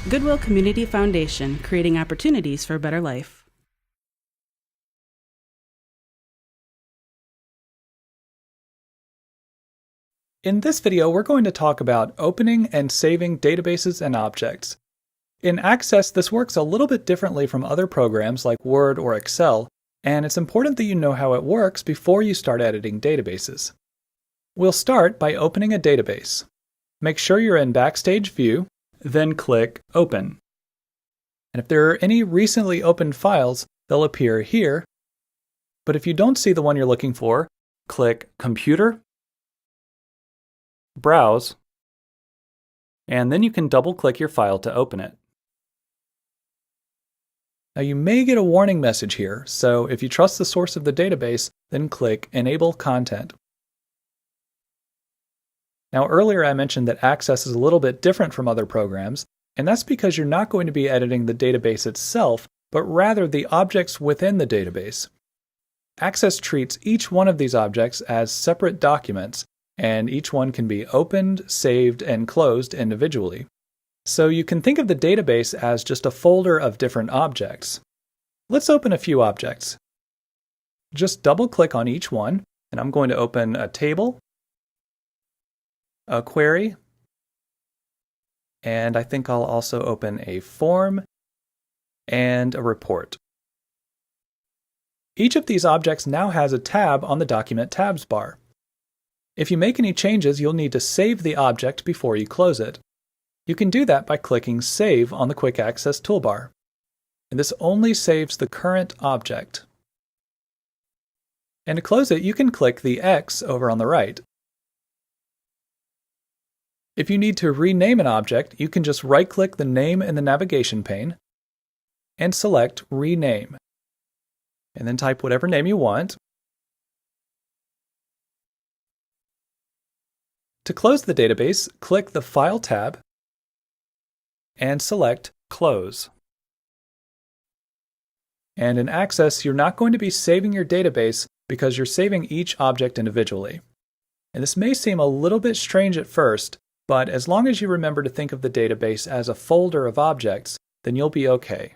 Goodwill Community Foundation, creating opportunities for a better life. In this video, we're going to talk about opening and saving databases and objects. In Access, this works a little bit differently from other programs like Word or Excel, and it's important that you know how it works before you start editing databases. We'll start by opening a database. Make sure you're in Backstage View, then click Open. And if there are any recently opened files, they'll appear here. But if you don't see the one you're looking for, click Computer, Browse, and then you can double-click your file to open it. Now you may get a warning message here, so if you trust the source of the database, then click Enable Content. Now earlier I mentioned that Access is a little bit different from other programs, and that's because you're not going to be editing the database itself, but rather the objects within the database. Access treats each one of these objects as separate documents, and each one can be opened, saved, and closed individually. So you can think of the database as just a folder of different objects. Let's open a few objects. Just double-click on each one, and I'm going to open a table, a query, and I think I'll also open a form and a report. Each of these objects now has a tab on the Document Tabs bar. If you make any changes, you'll need to save the object before you close it. You can do that by clicking Save on the Quick Access toolbar. And this only saves the current object. And to close it, you can click the X over on the right. If you need to rename an object, you can just right-click the name in the navigation pane and select Rename. And then type whatever name you want. To close the database, click the File tab and select Close. And in Access, you're not going to be saving your database because you're saving each object individually. And this may seem a little bit strange at first, but as long as you remember to think of the database as a folder of objects, then you'll be okay.